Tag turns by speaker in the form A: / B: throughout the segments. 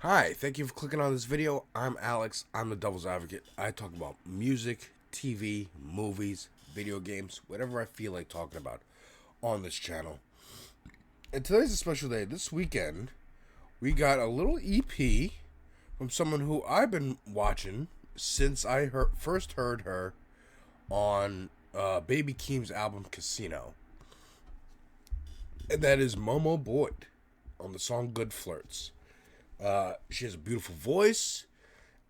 A: Hi, thank you for clicking on this video. I'm Alex. I'm the Devil's Advocate. I talk about music, TV, movies, video games, whatever I feel like talking about on this channel. And today's a special day. This weekend, we got a little EP from someone who I've been watching since I first heard her on Baby Keem's album Casino. And that is Momo Boyd on the song Good Flirts. She has a beautiful voice,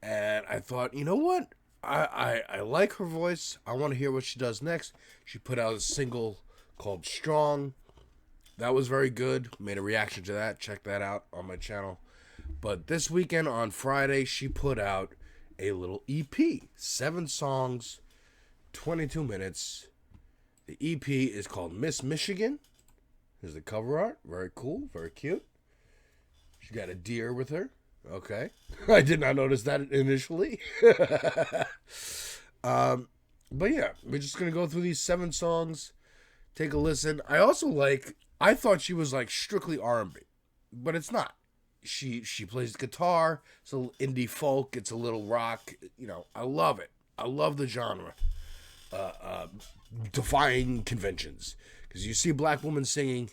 A: and I thought, you know what? I like her voice. I want to hear what she does next. She put out a single called Strong. That was very good. Made a reaction to that. Check that out on my channel. But this weekend on Friday, she put out a little EP. 7 songs, 22 minutes. The EP is called Miss Michigan. Here's the cover art. Very cool. Very cute. She got a deer with her. Okay. I did not notice that initially. But yeah, we're just going to go through these 7 songs. Take a listen. I thought she was like strictly R&B, but it's not. She plays guitar. It's a little indie folk. It's a little rock. You know, I love it. I love the genre. Defying conventions. Because you see a black woman singing,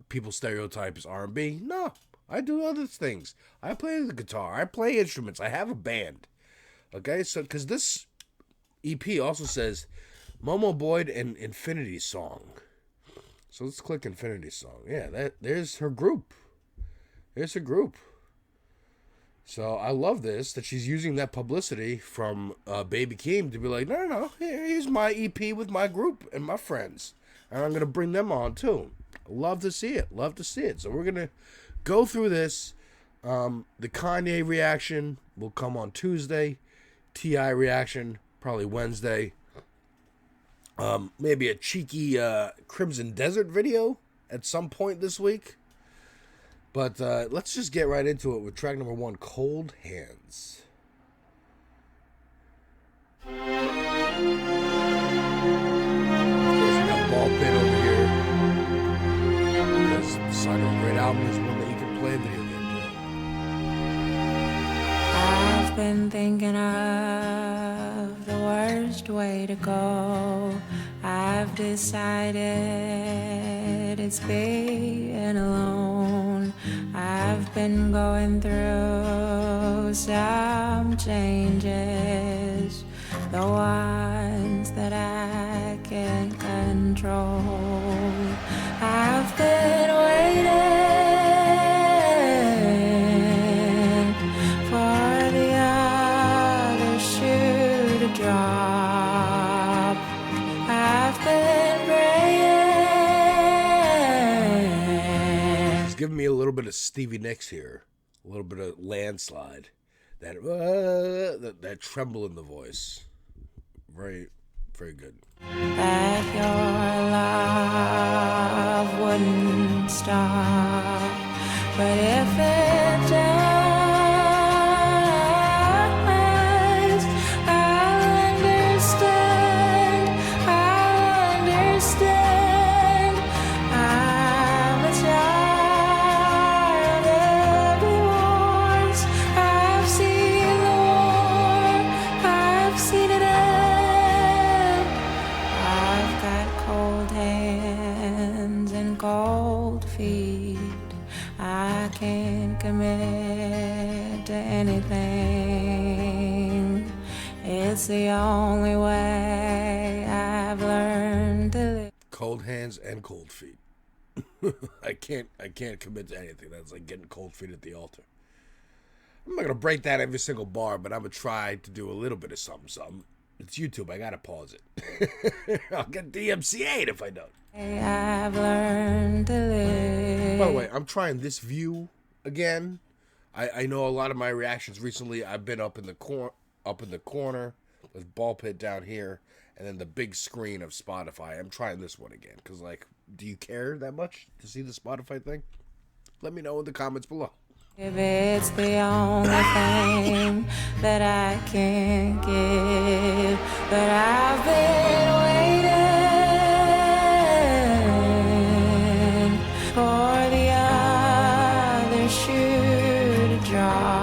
A: people stereotype as R&B. No. I do other things. I play the guitar. I play instruments. I have a band. Okay, so because this EP also says Momo Boyd and Infinity Song. So let's click Infinity Song. Yeah, there's her group. There's her group. So I love this, that she's using that publicity from Baby Keem to be like, no, here's my EP with my group and my friends. And I'm going to bring them on too. Love to see it. Love to see it. So we're going to go through this. The Kanye reaction will come on Tuesday. T.I. reaction probably Wednesday. Maybe a cheeky Crimson Desert video at some point this week. But let's just get right into it with track number 1, Cold Hands. Of course, we got Ball Pit over here. Because the sign of a great album is one that you can play a video game to.
B: I've been thinking of the worst way to go. I've decided it's being alone. I've been going through some changes, the ones that I can't control. I've been waiting for the other shoe to drop. I've been praying.
A: He's giving me a little bit of Stevie Nicks here, a little bit of Landslide, that tremble in the voice. Very, very good.
B: That your love wouldn't stop, but if it does, I'll understand. I'm a child of the wars. I've seen the war, I've seen it end. I've got cold hands and cold feet. I can't commit to anything. It's the only way I've learned to live.
A: Cold hands and cold feet. I can't commit to anything. That's like getting cold feet at the altar. I'm not gonna break that every single bar, but I'm gonna try to do a little bit of something. It's YouTube. I gotta pause it. I'll get DMCA'd if I don't.
B: I've learned to live.
A: By the way, I'm trying this view again. I know a lot of my reactions recently. I've been up in the corner with Ball Pit down here, and then the big screen of Spotify. I'm trying this one again because, like, do you care that much to see the Spotify thing? Let me know in the comments below.
B: If it's the only thing that I can't give, but I've been waiting for the other shoe to drop.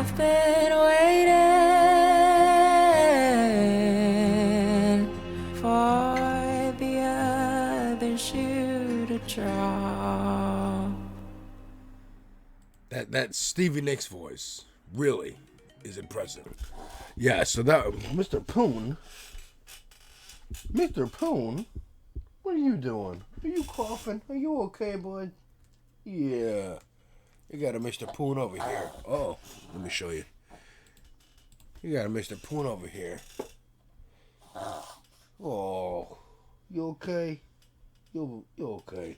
B: I've been waiting for the other shoe to drop.
A: That Stevie Nicks voice really is impressive. Yeah, so that Mr. Poon, what are you doing? Are you coughing? Are you okay, bud? Yeah. You got a Mr. Poon over here. Oh, let me show you. You got a Mr. Poon over here. Oh, you okay? You okay?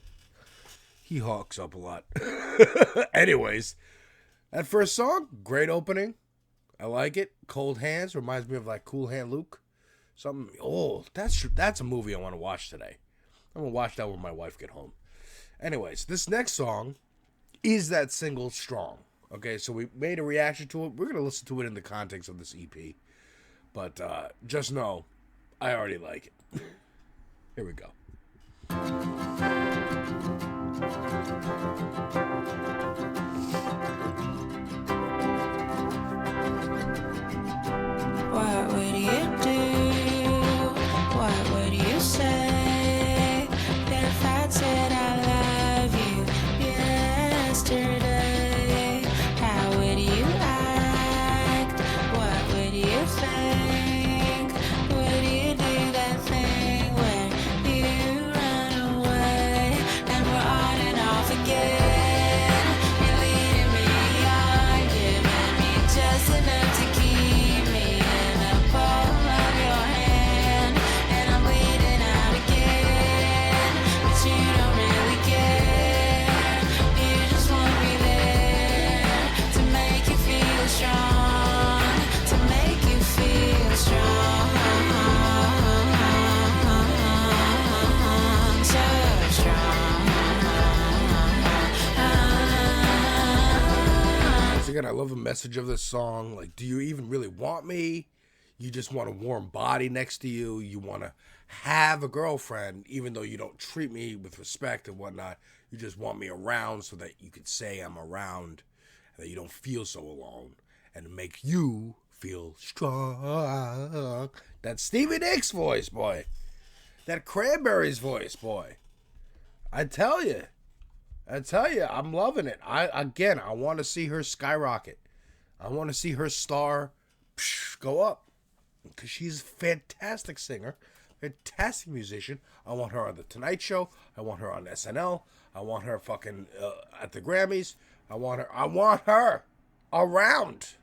A: He hawks up a lot. Anyways, that first song, great opening. I like it. Cold Hands reminds me of like Cool Hand Luke. Something. Oh, that's a movie I want to watch today. I'm gonna watch that when my wife get home. Anyways, this next song is that single Strong. Okay, so we made a reaction to it. We're gonna listen to it in the context of this EP, but just know I already like it. Here we go.
B: What would you do? What would you say if I said I love you yesterday? How would you act? What would you think? Would you do that thing where you run away and we're on and off again? You're leading me on, giving me just enough to keep me in the palm of your hand, and I'm bleeding out again, but you don't really care. You just want me there to make you feel strong, to make you feel strong, so strong.
A: Once again, I love the message of this song. Like, do you even really want me? You just want a warm body next to you. You want to have a girlfriend, even though you don't treat me with respect and whatnot. You just want me around so that you could say I'm around and that you don't feel so alone and make you feel strong. That Stevie Nicks voice, boy. That Cranberries voice, boy. I tell you, I'm loving it. I want to see her skyrocket. I want to see her star go up because she's a fantastic singer, fantastic musician. I want her on the Tonight Show. I want her on SNL. I want her fucking at the Grammys. I want her around.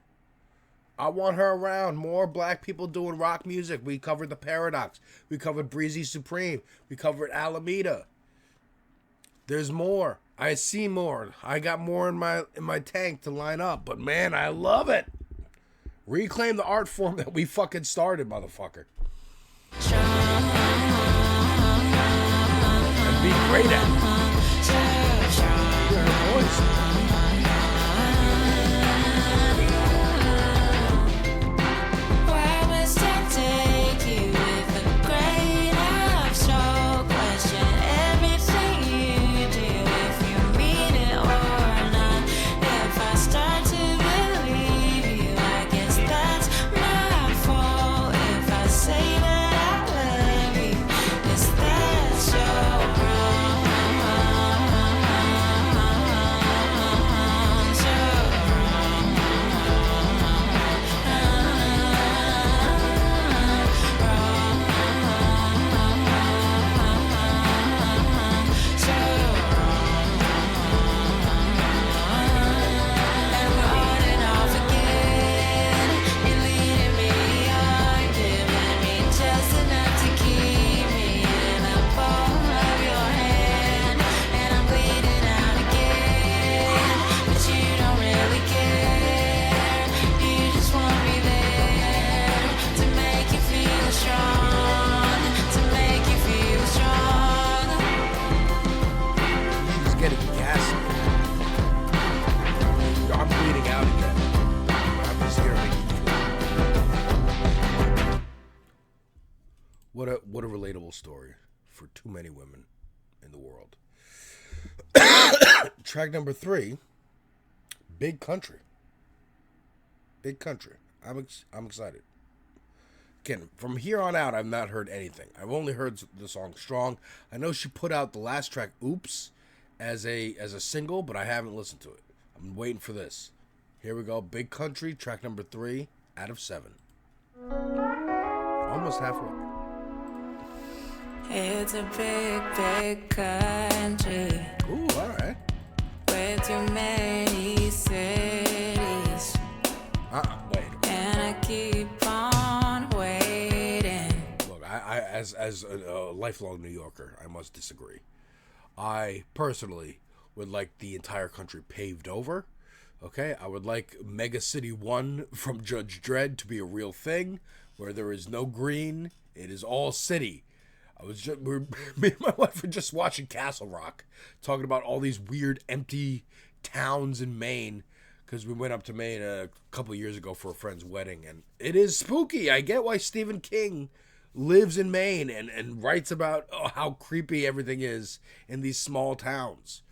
A: I want her around. More black people doing rock music. We covered The Paradox. We covered Breezy Supreme. We covered Alameda. There's more. I see more. I got more in my tank to line up. But man, I love it. Reclaim the art form that we fucking started, motherfucker. And be great at it. Hear her voice.
B: Where must I take you with a grain of salt? Question everything you do, if you mean it or not. If I start to believe you, I guess that's my fault. If I say that I love you, is that so wrong? So
A: He's getting gassy. I'm bleeding out again. I'm just here to make you feel. What a relatable story for too many women in the world. Track number 3, Big Country. Big Country. I'm excited. Again, from here on out, I've not heard anything. I've only heard the song "Strong." I know she put out the last track, "Oops," as a single, but I haven't listened to it. I'm waiting for this. Here we go. Big Country, track number 3 out of 7. Almost halfway.
B: It's a big, big country.
A: Ooh, all right.
B: With too many cities.
A: Wait.
B: And I keep on waiting.
A: Look, I as a lifelong New Yorker, I must disagree. I personally would like the entire country paved over. Okay, I would like Mega City 1 from Judge Dredd to be a real thing, where there is no green, it is all city. Me and my wife were just watching Castle Rock, talking about all these weird empty towns in Maine, because we went up to Maine a couple years ago for a friend's wedding, and it is spooky. I get why Stephen King lives in Maine and writes about how creepy everything is in these small towns.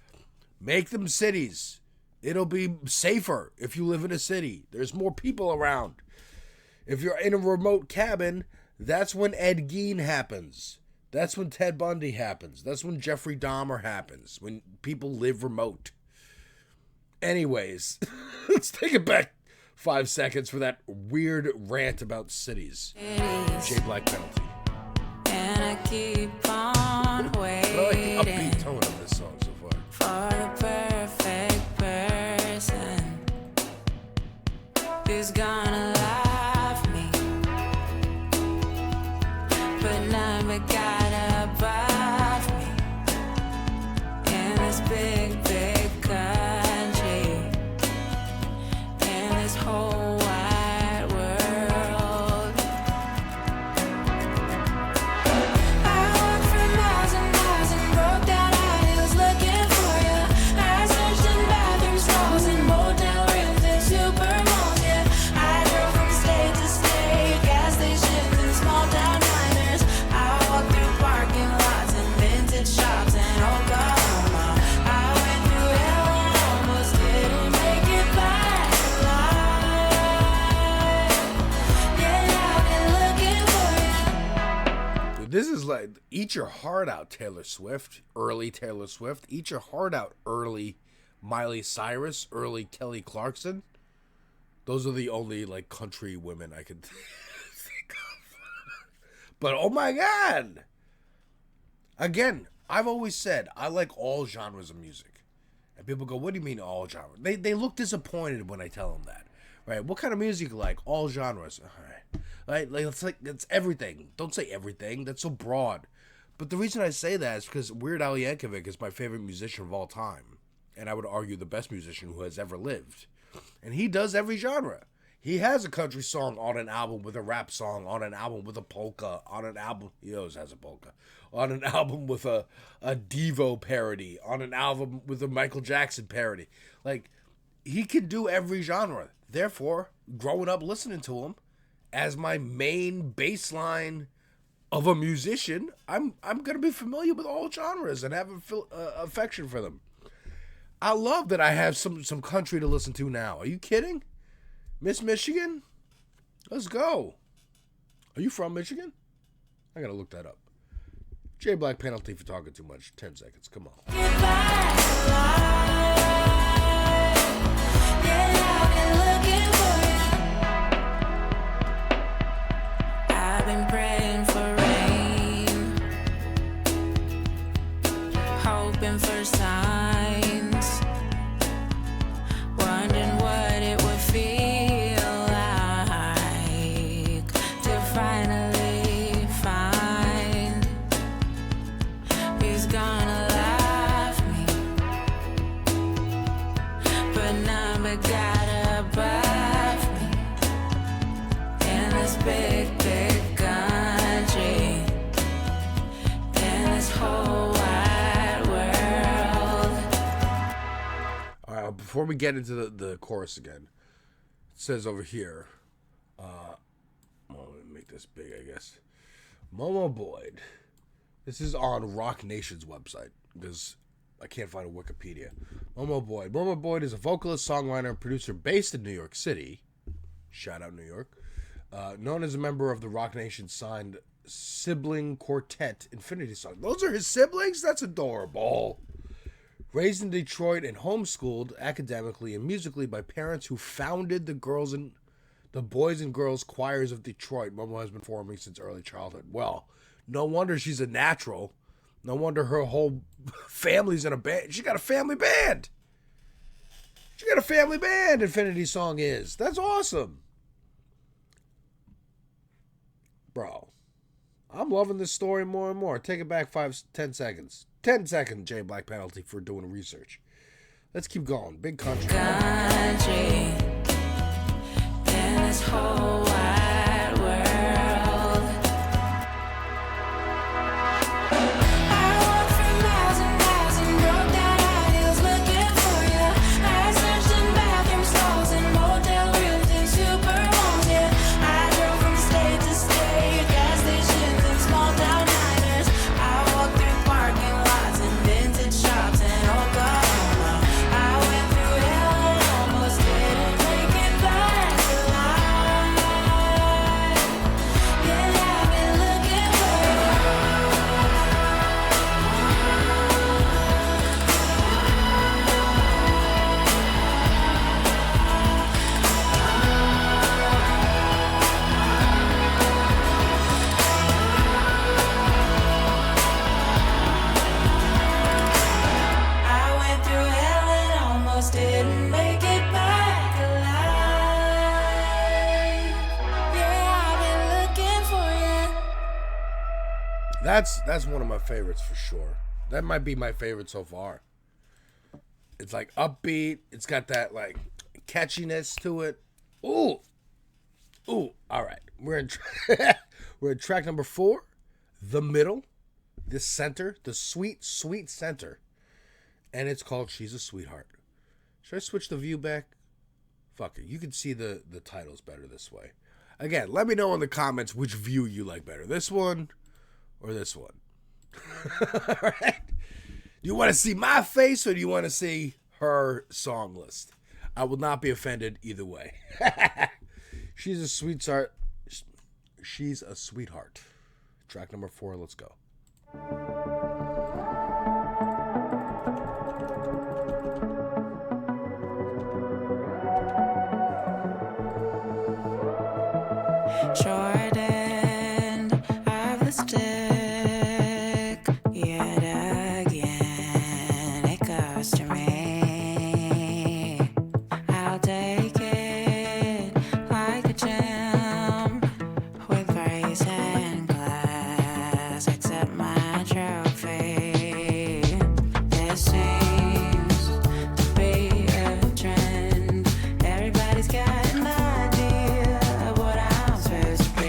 A: Make them cities. It'll be safer if you live in a city. There's more people around. If you're in a remote cabin, that's when Ed Gein happens. That's when Ted Bundy happens. That's when Jeffrey Dahmer happens. When people live remote. Anyways, let's take it back 5 seconds for that weird rant about cities. J Black penalty.
B: And I keep on waiting.
A: I like the upbeat tone of this song so far.
B: For the perfect person who's gonna love me, but none but God above me in this big, big country, in this whole wide world. I walked for miles and miles and broke down aisles looking for you. I searched in bathroom stalls and motel rooms and supermalls. Yeah, I drove from state to state, gas stations and small town diners. I walked through parking lots and vintage shops in Oklahoma. I went through hell and almost didn't make it back alive. Yeah, I've been looking for you.
A: Dude, this is like eat your heart out, Taylor Swift. Early Taylor Swift. Eat your heart out, early Miley Cyrus, early Kelly Clarkson. Those are the only like country women I could think of. But oh my God. Again, I've always said I like all genres of music. And people go, what do you mean all genres? They look disappointed when I tell them that. Right? What kind of music you like? All genres. All right. It's everything. Don't say everything. That's so broad. But the reason I say that is because Weird Al Yankovic is my favorite musician of all time. And I would argue the best musician who has ever lived. And he does every genre. He has a country song on an album with a rap song, on an album with a polka, on an album, he always has a polka, on an album with a Devo parody, on an album with a Michael Jackson parody. Like, he can do every genre. Therefore, growing up listening to him as my main baseline of a musician, I'm going to be familiar with all genres and have affection for them. I love that I have some country to listen to now. Are you kidding? Miss Michigan? Let's go. Are you from Michigan? I gotta look that up. J Black penalty for talking too much. 10 seconds. Come on.
B: Get back alive. Yeah, I've been looking for you. I've been praying for rain, hoping for signs, wondering what it would feel like to finally find who's gonna love me, but none but God above me in this big, big country, in this whole wide world.
A: All right, before we get into the chorus again, it says over here, well, let me make this big, I guess. Momo Boyd. This is on Rock Nation's website because I can't find a Wikipedia. Momo Boyd. Momo Boyd is a vocalist, songwriter, and producer based in New York City. Shout out New York. Known as a member of the Rock Nation signed sibling quartet Infinity Song. Those are his siblings? That's adorable. Raised in Detroit and homeschooled academically and musically by parents who founded the boys and girls choirs of Detroit, Momo has been performing since early childhood. Well, no wonder she's a natural. No wonder her whole family's in a band. She got a family band. Infinity Song is. That's awesome. Bro, I'm loving this story more and more. Take it back 10 seconds. 10-second J Black penalty for doing research. Let's keep going. Big country.
B: Country in this whole wide world. I walked through miles and miles and broke down high heels looking for you. I searched in bathroom stalls and motel rooms and super homes, yeah. I drove from state to state, gas stations and small town diners. I walked through parking lots and vintage shops in Oklahoma. I went through hell and almost didn't make it back alive. Yeah, I've been looking for I went through hell and almost didn't make it back alive. Yeah, I've been looking for you.
A: That's one of my favorites for sure. That might be my favorite so far. It's like upbeat. It's got that like catchiness to it. Ooh. All right. We're in track number 4, the middle, the center, the sweet center, and it's called "She's a Sweetheart." Should I switch the view back? Fuck it. You can see the titles better this way. Again, let me know in the comments which view you like better, this one or this one. All right. Do you want to see my face or do you want to see her song list? I will not be offended either way. She's a sweetheart. She's a sweetheart. Track number 4. Let's go.
B: Short end of the stick, yet again it goes to me. I'll take it like a gem with grace and glass. Accept my trophy. This seems to be a trend. Everybody's got an idea of what I'm supposed to be.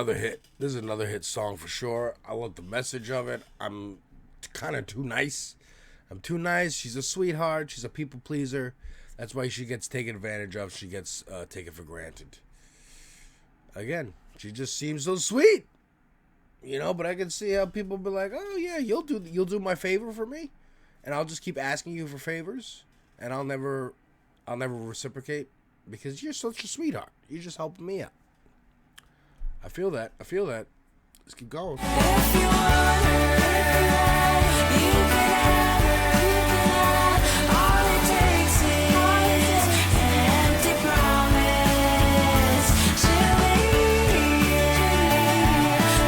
A: another hit. This is another hit song for sure. I love the message of it. I'm kind of too nice. I'm too nice. She's a sweetheart. She's a people pleaser. That's why she gets taken advantage of. She gets taken for granted. Again, she just seems so sweet. You know, but I can see how people be like, "Oh yeah, you'll do my favor for me," and I'll just keep asking you for favors, and I'll never reciprocate because you're such a sweetheart. You're just helping me out. I feel that. Let's keep going.
B: If you want her, you can have her. All it takes is an empty promise. She'll leave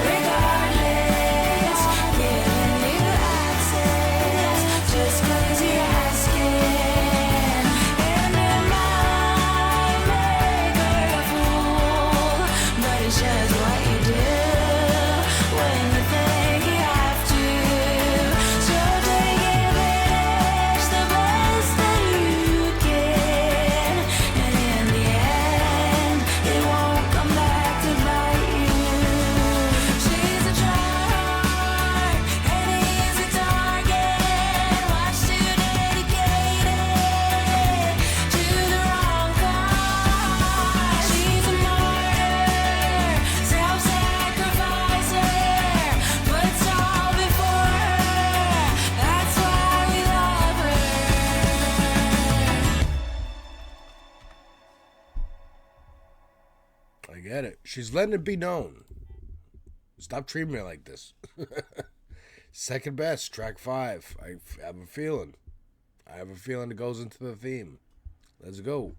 B: regardless, giving you access just 'cause you're asking. And it might make her a fool, but it's just what you do when you think you have to. So take advantage the best that you can, and in the end, it won't come back to bite you. She's a tryhard and he's a target. Watch too dedicated to the wrong cause. She's a martyr, self-sacrificer, puts all before her. That's why we love her.
A: I get it. She's letting it be known. Stop treating me like this. Second best, track 5. I have a feeling. It goes into the theme. Let's go.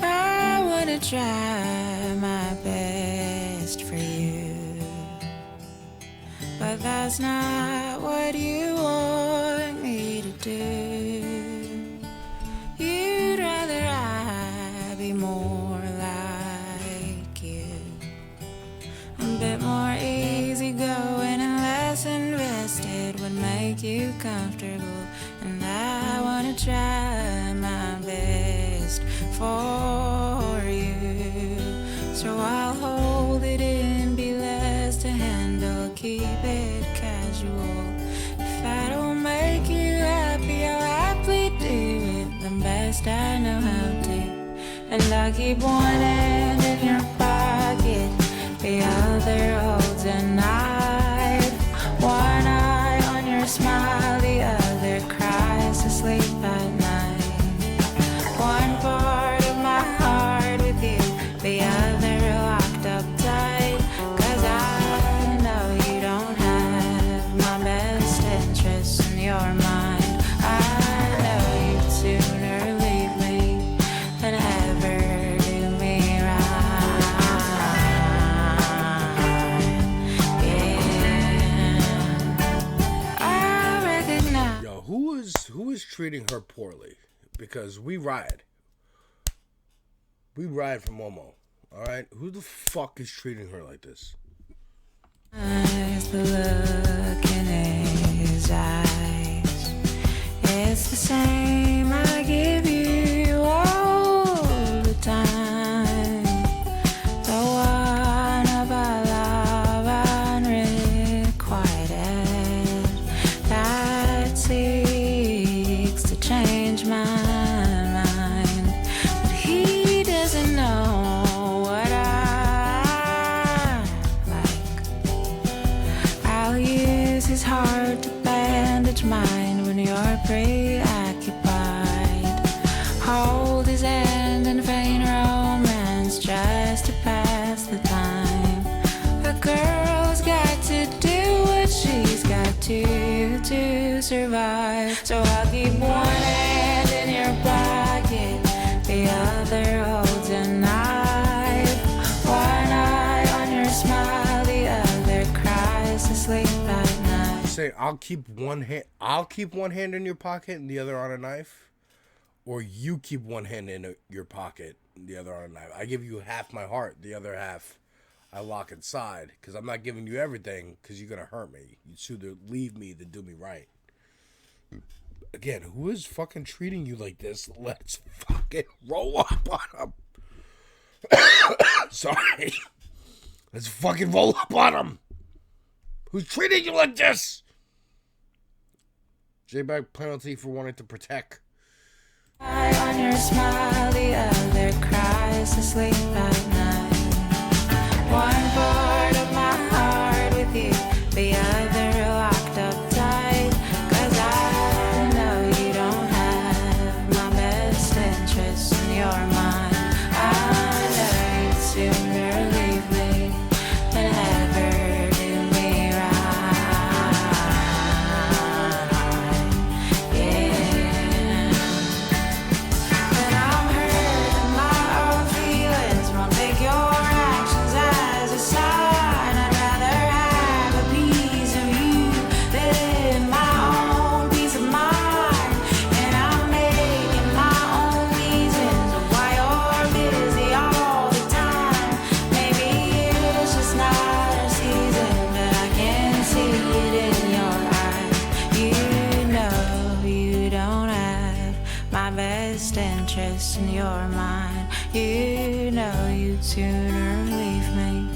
B: I wanna try my best for you, but that's not what you want me to do. You'd rather I be more like you, a bit more easygoing and less invested would make you comfortable. And I wanna try my best for you, so I'll hold it in, be less to handle, keep it casual. If I don't make you happy, I'll happily do it the best I know how to. And I keep one hand in your pocket, the other holds a knife. One eye on your smile, the other cries to sleep at night. One part of my heart with you, the other locked up tight. 'Cause I know you don't have my best interests in your mind. I know you'd sooner leave me than ever do me right. Yeah, I recognize.
A: Yo, who is treating her poorly? Because we ride for Momo. All right, who the fuck is treating her like this?
B: The look in his eyes, it's the same I give you all the time. The one of our love unrequited that seeks to change my mind, but he doesn't know what I like. I'll use his heart to bandage mine when you're preoccupied. Hold his hand and feign romance just to pass the time. A girl's got to do what she's got to survive. So I'll keep one hand in your pocket, the other holds a knife. One eye on your smile, the other cries to sleep at night.
A: Say, I'll keep one hand in your pocket and the other on a knife, or you keep one hand in your pocket the other on a knife. I give you half my heart, the other half I lock inside, because I'm not giving you everything, because you're going to hurt me. You'd sooner leave me than do me right. Again, who is fucking treating you like this? Let's fucking roll up on him. Sorry. Let's fucking roll up on him. Who's treating you like this? J-Bag penalty for wanting to protect.
B: Eye on your smile, the other cries to sleep at night. One part of my heart with you, the other locked up tight. 'Cause I know you don't have my best interests in your mind. I know you'd sooner leave me than ever do me right. Yeah. And I'm hurt, my own feelings won't take your actions as a sign. I'd rather have a piece of you than my own peace of mind. And I'm making my own reasons of why you're busy all the time. Maybe it's just not a season, but I can see it in your eyes. You know you don't have my best interests in your mind. You know you'd sooner leave me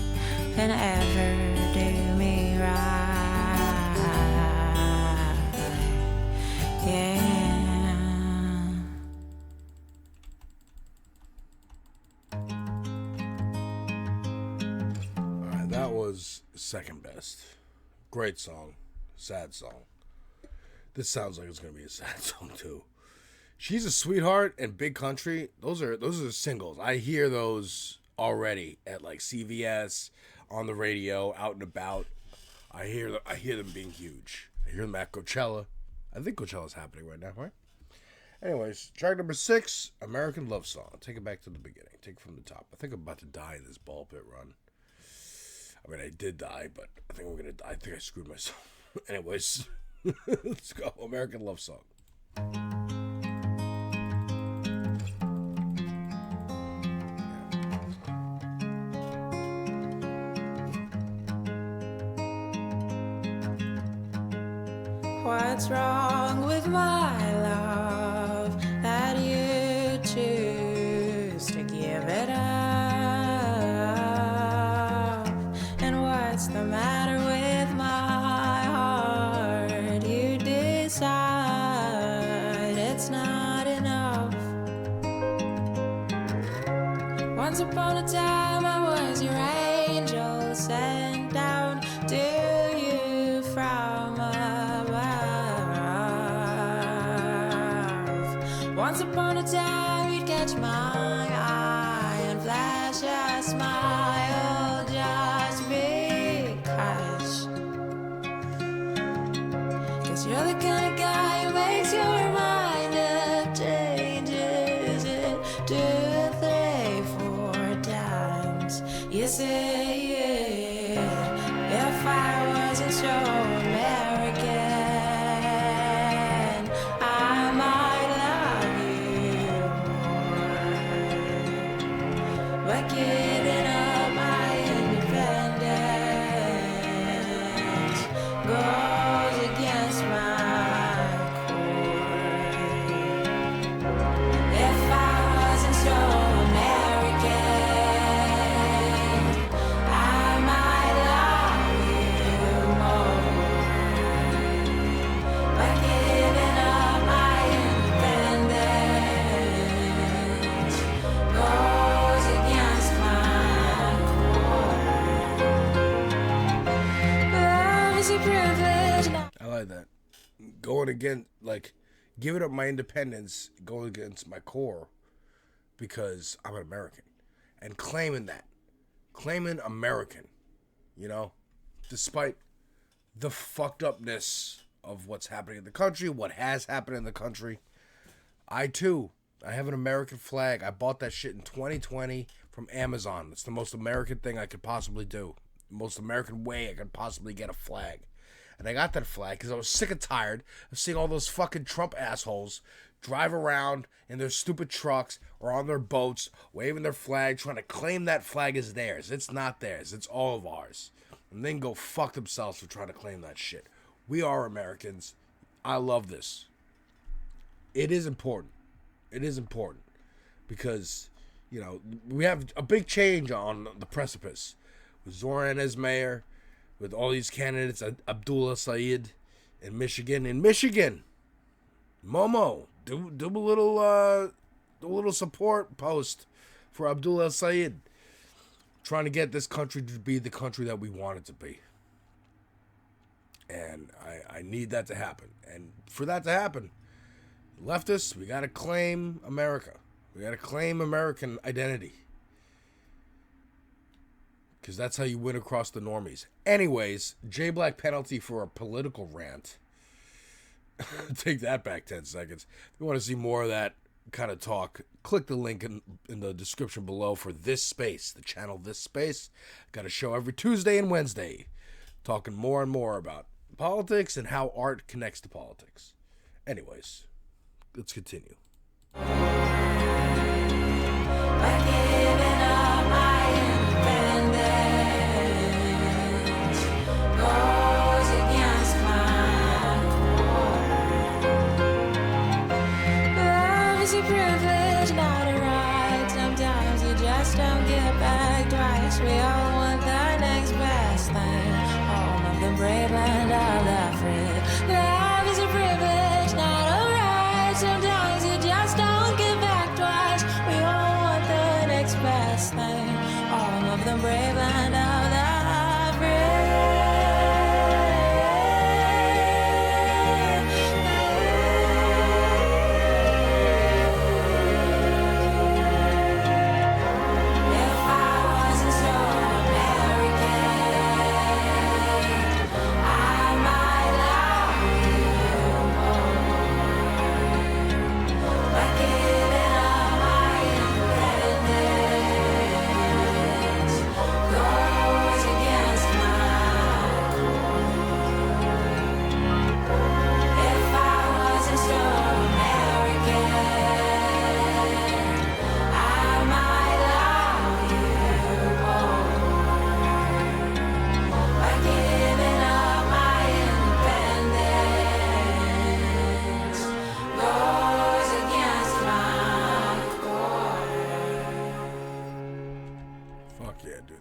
B: than ever do me right. Yeah.
A: Alright, that was second best. Great song. Sad song. This sounds like it's gonna be a sad song too. She's a Sweetheart and Big Country. Those are the singles. I hear those already at like CVS, on the radio, out and about. I hear them being huge. I hear them at Coachella. I think Coachella's happening right now, right? Anyways, track number 6, American Love Song. Take it back to the beginning. Take it from the top. I think I'm about to die in this ball pit run. I mean, I did die, but I think I think I screwed myself. Anyways, let's go. American Love Song.
B: What's wrong with my love that you choose to give it up? And what's the matter with my heart? You decide it's not enough. Once upon a time I was your angel sent down to you from above. Once upon a time you'd catch my eye and flash a smile just because. 'Cause you're the kind of guy who makes your mind up, changes it 2, 3, 4 times. You say yeah, if I wasn't so American, I might love you more. But giving up my independence goes against my core. If I wasn't so American, I might love you more. But giving up my independence goes against my core. Love is a privilege now.
A: I like that. Going against, like, giving up my independence, going against my core, because I'm an American. And claiming that. Claiming American. You know? Despite the fucked upness of what's happening in the country, what has happened in the country. I have an American flag. I bought that shit in 2020 from Amazon. It's the most American thing I could possibly do. The most American way I could possibly get a flag. And I got that flag because I was sick and tired of seeing all those fucking Trump assholes drive around in their stupid trucks or on their boats, waving their flag, trying to claim that flag is theirs. It's not theirs. It's all of ours. And then go fuck themselves for trying to claim that shit. We are Americans. I love this. It is important. It is important. Because, you know, we have a big change on the precipice. With Zoran as mayor, with all these candidates, Abdullah Saeed in Michigan. In Michigan, Momo, do a little support post for Abdullah Saeed, trying to get this country to be the country that we want it to be. And I need that to happen. And for that to happen, leftists, we got to claim America. We got to claim American identity. Because that's how you win across the normies. Anyways, J Black penalty for a political rant. Take that back 10 seconds. If you want to see more of that kind of talk, click the link in the description below for This Space, the channel This Space. Got a show every Tuesday and Wednesday, talking more and more about politics and how art connects to politics. Anyways, let's continue.
B: Privilege, not a right. Sometimes you just don't get back twice. We all want the next best thing. Home of the brave and of the free. Love is a privilege, not a right. Sometimes you just don't get back twice. We all want the next best thing. Home of the brave and of the free.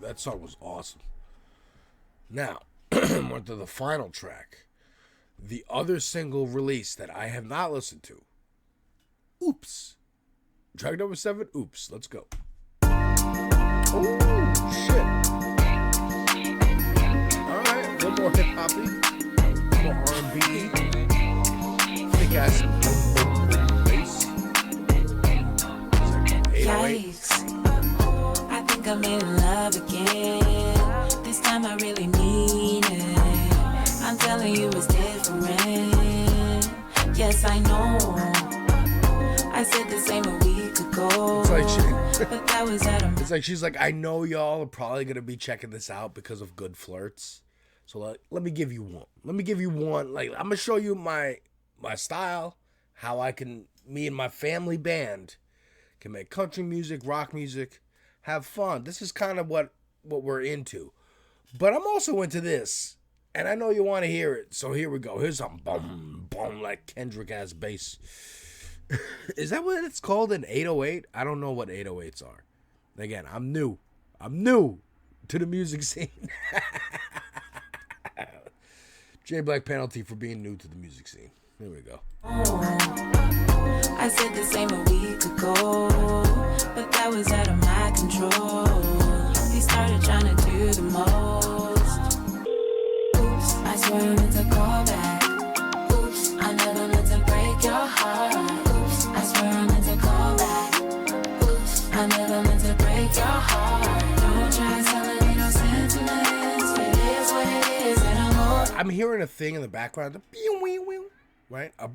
A: That song was awesome. Now, went to the final track. The other single release that I have not listened to. Oops. Track number 7, Oops. Let's go. Oh, shit. Alright, a little more hip-hoppy. More R&B. Thick ass bass.
B: Yikes. I think I'm in love again. This time I really mean it. I'm telling you it's different. Yes, I know. I said the same a week ago. But that was at a...
A: It's like she's like, I know y'all are probably gonna be checking this out because of good flirts. So let me give you one. Let me give you one. Like, I'm gonna show you my style, how me and my family band can make country music, rock music, have fun. This is kind of what we're into. But I'm also into this. And I know you want to hear it. So here we go. Here's some boom, boom, like Kendrick ass bass. Is that what it's called, an 808? I don't know what 808s are. Again, I'm new. I'm new to the music scene. J Black penalty for being new to the music scene. Here we go.
B: I said the same a week ago, but that was out of my control. He started trying to do the most. Oops, I swear I meant to call back. Oops, I never meant to break your heart. Oops, I swear I meant to call back. Oops, I never meant to break your heart. Don't try selling me no sentiments. It is what it is, and
A: I'm hearing a thing in the background, right? A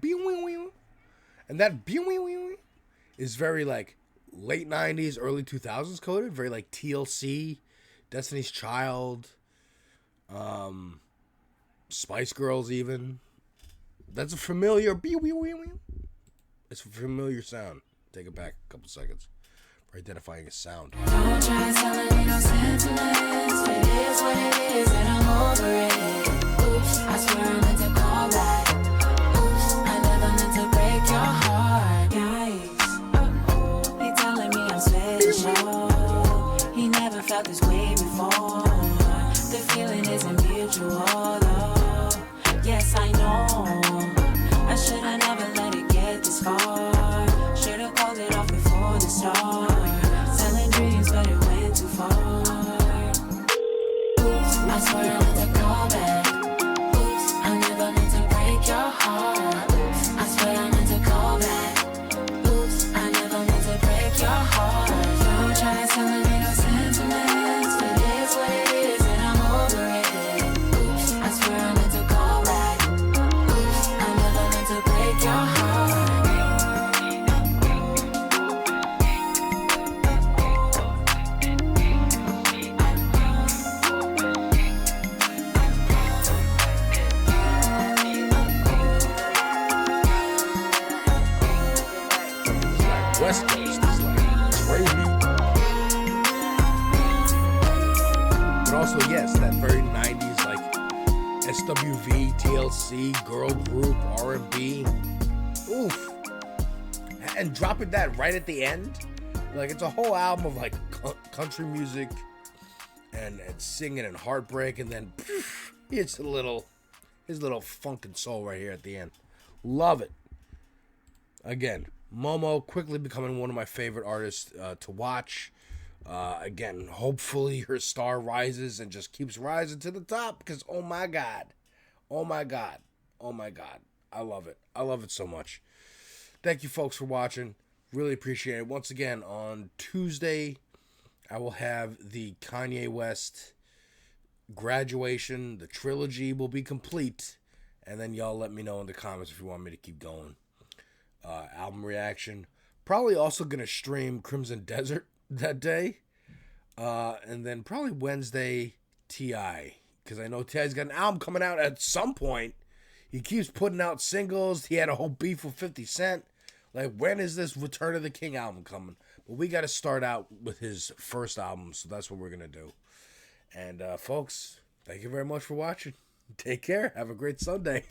A: and that is very like late 90s, early 2000s coded, very like TLC, Destiny's Child, Spice Girls even. That's a familiar. It's a familiar sound. Take it back a couple seconds for identifying a sound.
B: Don't try selling me no sentiments. It is what it is, and I'm over it. Oops, I swear I meant to call back. Oops, I never meant to break your heart. Guys, he telling me I'm special. He never felt this way before. The feeling isn't mutual, though. Yes, I know. I should've never let it get this far. Should've called it off before the start. Selling dreams, but it went too far. Oops, I swear I meant to call back. Oops, I never meant to break your heart. Oops, I swear I meant to call back. Oops, I never meant to break your heart. Don't try selling me no sentiments. It is what it is, and I'm over it. Oops, I swear I meant to call back. Oops, I never meant to break your heart.
A: West Coast is like crazy. But also, yes, that very 90s, like SWV, TLC, girl group, R&B. Oof. And dropping that right at the end. Like, it's a whole album of, like, country music and singing and heartbreak. And then, it's his little funk and soul right here at the end. Love it. Again, Momo quickly becoming one of my favorite artists to watch. Again, hopefully her star rises and just keeps rising to the top because, oh my God. Oh my God. Oh my God. I love it. I love it so much. Thank you folks for watching. Really appreciate it. Once again, on Tuesday, I will have the Kanye West graduation. The trilogy will be complete. And then y'all let me know in the comments if you want me to keep going. Album reaction. Probably also going to stream Crimson Desert that day. And then probably Wednesday, T.I. Because I know T.I.'s got an album coming out at some point. He keeps putting out singles. He had a whole beef with 50 Cent. Like, when is this Return of the King album coming? But we got to start out with his first album. So that's what we're going to do. And, folks, thank you very much for watching. Take care. Have a great Sunday.